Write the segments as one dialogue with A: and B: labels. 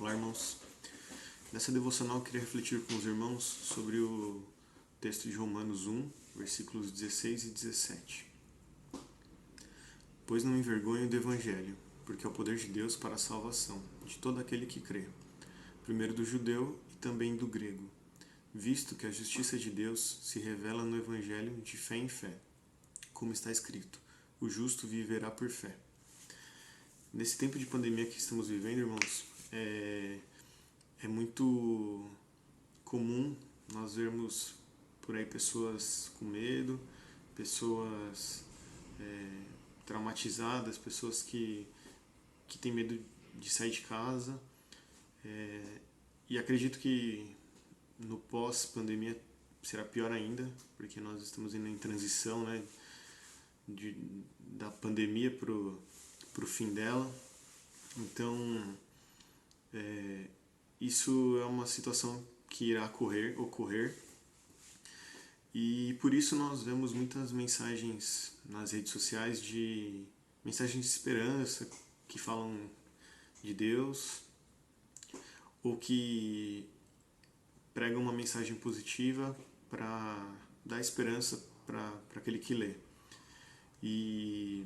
A: Olá, irmãos. Nessa devocional eu queria refletir com os irmãos sobre o texto de Romanos 1, versículos 16 e 17. Pois não me envergonho do Evangelho, porque é o poder de Deus para a salvação de todo aquele que crê, primeiro do judeu e também do grego, visto que a justiça de Deus se revela no Evangelho de fé em fé, como está escrito, o justo viverá por fé. Nesse tempo de pandemia que estamos vivendo, irmãos, é muito comum nós vermos por aí pessoas com medo, pessoas traumatizadas, pessoas que têm medo de sair de casa. E acredito que no pós-pandemia será pior ainda, porque nós estamos indo em transição, né, da pandemia para o fim dela. Então, isso é uma situação que irá ocorrer, e por isso nós vemos muitas mensagens nas redes sociais mensagens de esperança que falam de Deus ou que pregam uma mensagem positiva para dar esperança para aquele que lê. E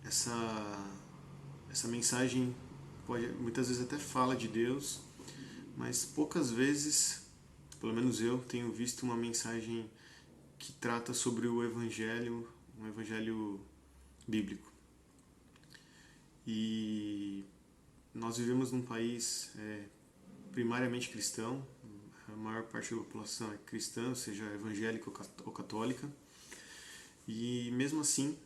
A: essa mensagem muitas vezes até fala de Deus, mas poucas vezes, pelo menos eu, tenho visto uma mensagem que trata sobre o Evangelho, um Evangelho bíblico. E nós vivemos num país primariamente cristão, a maior parte da população é cristã, seja evangélica ou católica, e mesmo assim,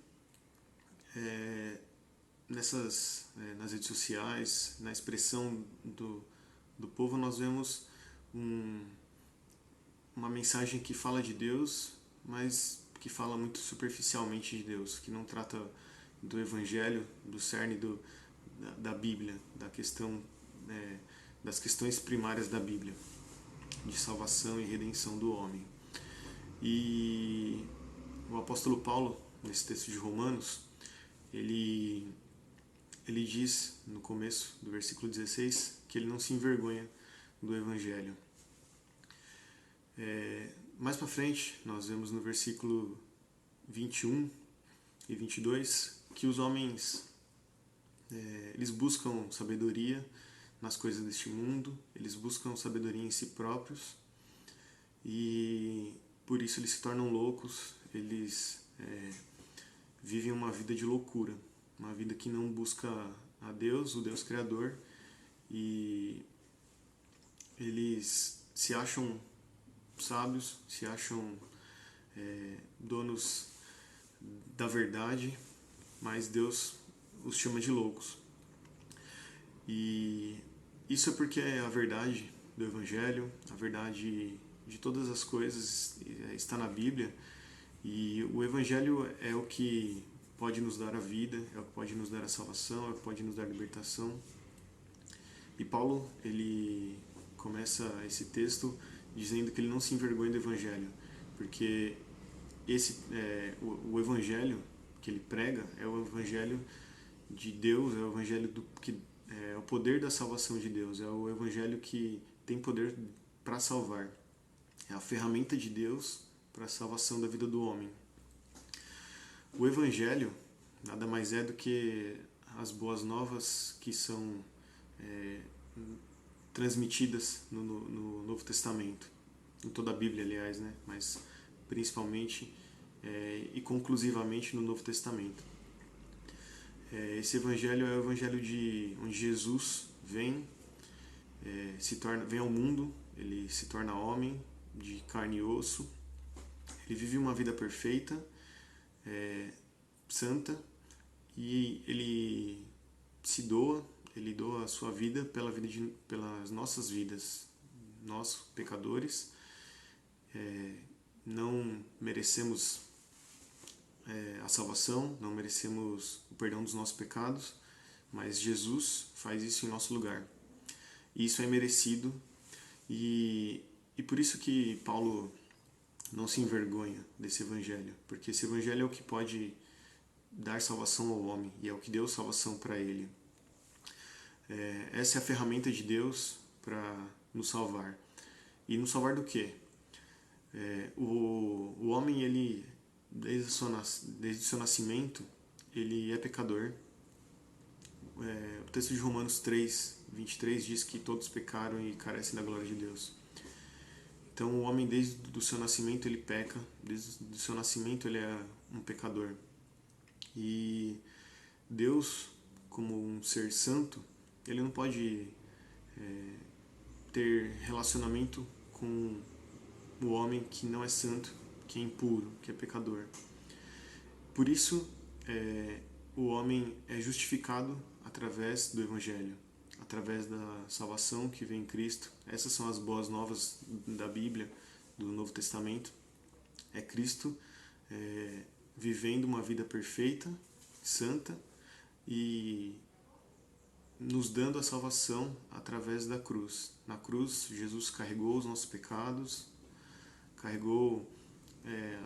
A: nas redes sociais, na expressão do povo, nós vemos uma mensagem que fala de Deus, mas que fala muito superficialmente de Deus, que não trata do Evangelho, do cerne da Bíblia, das questões primárias da Bíblia, de salvação e redenção do homem. E o apóstolo Paulo, nesse texto de Romanos, ele diz no começo do versículo 16 que ele não se envergonha do Evangelho. Mais para frente, nós vemos no versículo 21 e 22 que os homens eles buscam sabedoria nas coisas deste mundo, eles buscam sabedoria em si próprios e por isso eles se tornam loucos, eles vivem uma vida de loucura, uma vida que não busca a Deus, o Deus Criador, e eles se acham sábios, se acham donos da verdade, mas Deus os chama de loucos. E isso é porque a verdade do Evangelho, a verdade de todas as coisas está na Bíblia, e o Evangelho é o que pode nos dar a vida, é o que pode nos dar a salvação, é o que pode nos dar a libertação. E Paulo, ele começa esse texto dizendo que ele não se envergonha do Evangelho, porque o Evangelho que ele prega é o Evangelho de Deus, é o Evangelho que é o poder da salvação de Deus, é o Evangelho que tem poder para salvar, é a ferramenta de Deus para a salvação da vida do homem. O Evangelho nada mais é do que as boas novas que são transmitidas no Novo Testamento, em toda a Bíblia, aliás, né? Mas principalmente e conclusivamente no Novo Testamento. Esse Evangelho é o Evangelho onde Jesus vem ao mundo, ele se torna homem de carne e osso, ele vive uma vida perfeita, santa, e ele se doa, ele doa a sua vida pelas nossas vidas. Nós, pecadores, não merecemos a salvação, não merecemos o perdão dos nossos pecados, mas Jesus faz isso em nosso lugar. E isso é merecido, e por isso que Paulo não se envergonha desse Evangelho, porque esse Evangelho é o que pode dar salvação ao homem, e é o que deu salvação para ele. Essa é a ferramenta de Deus para nos salvar. E nos salvar do quê? O homem, ele, desde o seu nascimento, ele é pecador. O texto de Romanos 3:23 diz que todos pecaram e carecem da glória de Deus. Então o homem, desde o seu nascimento, ele peca, desde o seu nascimento ele é um pecador. E Deus, como um ser santo, ele não pode ter relacionamento com o homem que não é santo, que é impuro, que é pecador. Por isso, o homem é justificado através do Evangelho, através da salvação que vem em Cristo. Essas são as boas novas da Bíblia, do Novo Testamento. É Cristo vivendo uma vida perfeita, santa, e nos dando a salvação através da cruz. Na cruz, Jesus carregou os nossos pecados, carregou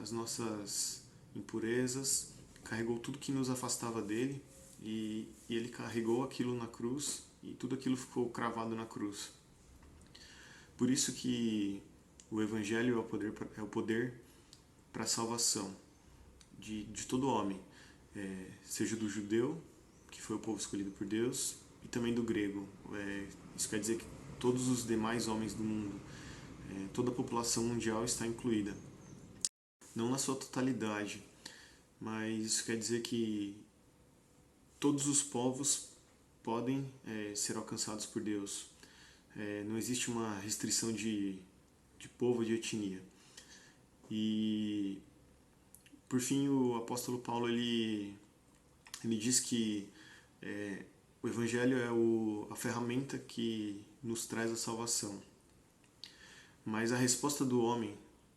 A: as nossas impurezas, carregou tudo que nos afastava dele, e ele carregou aquilo na cruz, e tudo aquilo ficou cravado na cruz. Por isso que o Evangelho é o poder para a salvação de todo homem, seja do judeu, que foi o povo escolhido por Deus, e também do grego. Isso quer dizer que todos os demais homens do mundo, toda a população mundial está incluída. Não na sua totalidade, mas isso quer dizer que todos os povos podem ser alcançados por Deus. Não existe uma restrição de povo, de etnia. E, por fim, o apóstolo Paulo ele diz que o Evangelho é a ferramenta que nos traz a salvação. Mas a resposta do homem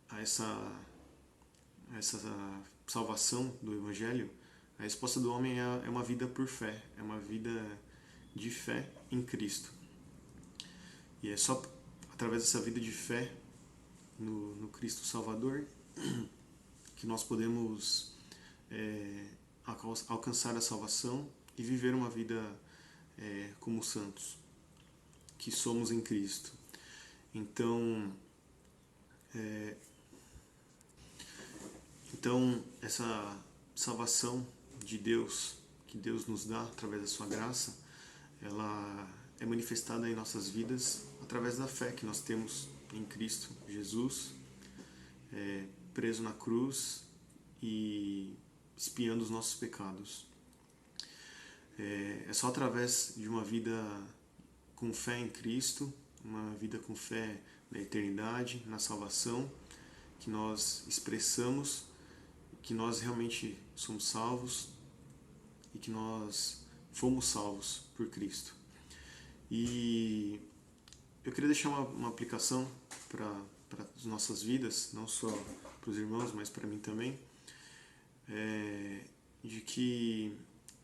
A: a essa salvação do Evangelho, a resposta do homem é uma vida por fé, é uma vida de fé em Cristo. E é só através dessa vida de fé no Cristo Salvador que nós podemos alcançar a salvação e viver uma vida como santos, que somos em Cristo. Então, essa salvação de Deus, que Deus nos dá através da sua graça, ela é manifestada em nossas vidas através da fé que nós temos em Cristo Jesus, preso na cruz e expiando os nossos pecados. É só através de uma vida com fé em Cristo, uma vida com fé na eternidade, na salvação, que nós expressamos que nós realmente somos salvos e que nós fomos salvos por Cristo. E eu queria deixar uma aplicação para as nossas vidas, não só para os irmãos, mas para mim também, de que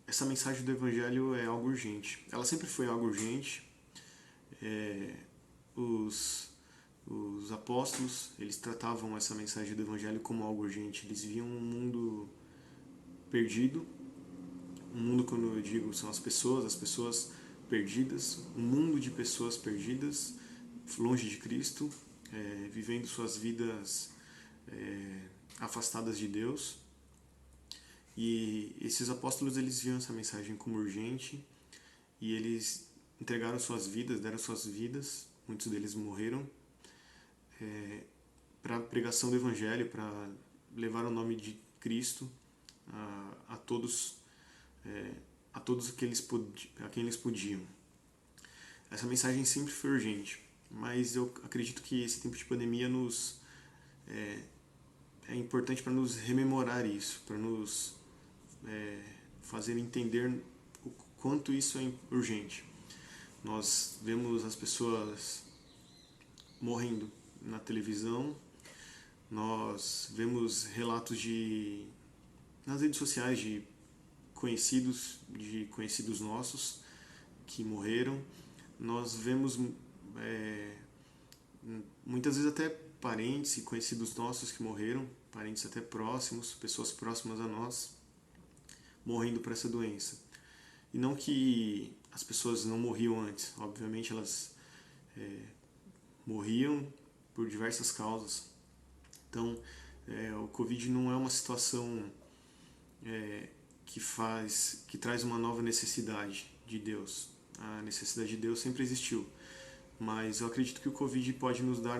A: essa mensagem do Evangelho é algo urgente. Ela sempre foi algo urgente. Os apóstolos, eles tratavam essa mensagem do Evangelho como algo urgente. Eles viam um mundo perdido. Um mundo, quando eu digo, são as pessoas perdidas. Um mundo de pessoas perdidas, longe de Cristo, vivendo suas vidas afastadas de Deus. E esses apóstolos, eles viam essa mensagem como urgente, e eles entregaram suas vidas, deram suas vidas, muitos deles morreram, para a pregação do Evangelho, para levar o nome de Cristo a todos a quem eles podiam. Essa mensagem sempre foi urgente, mas eu acredito que esse tempo de pandemia é importante para nos rememorar isso, para nos fazer entender o quanto isso é urgente. Nós vemos as pessoas morrendo na televisão, nós vemos relatos nas redes sociais de conhecidos nossos que morreram. Nós vemos muitas vezes até parentes e conhecidos nossos que morreram, parentes até próximos, pessoas próximas a nós, morrendo por essa doença. E não que as pessoas não morriam antes. Obviamente elas morriam por diversas causas. Então, o Covid não é uma situação que traz uma nova necessidade de Deus. A necessidade de Deus sempre existiu. Mas eu acredito que o Covid pode nos dar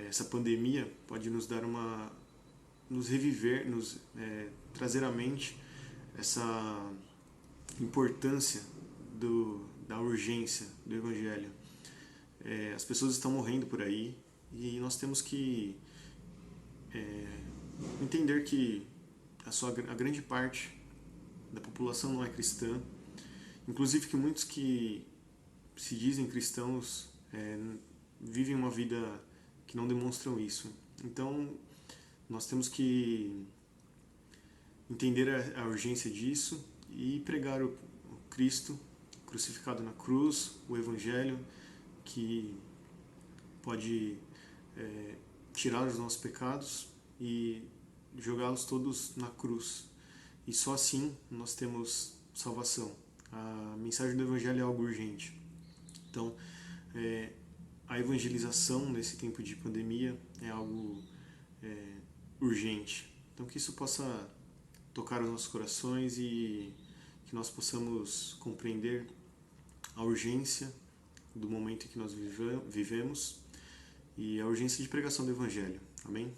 A: essa pandemia pode nos dar nos reviver, trazer à mente essa importância da urgência do Evangelho. As pessoas estão morrendo por aí e nós temos que entender que a grande parte da população não é cristã, inclusive que muitos que se dizem cristãos vivem uma vida que não demonstram isso. Então, nós temos que entender a urgência disso e pregar o Cristo crucificado na cruz, o Evangelho que pode tirar os nossos pecados e jogá-los todos na cruz. E só assim nós temos salvação. A mensagem do Evangelho é algo urgente. Então, a evangelização nesse tempo de pandemia é algo urgente. Então, que isso possa tocar os nossos corações e que nós possamos compreender a urgência do momento em que nós vivemos e a urgência de pregação do Evangelho. Amém?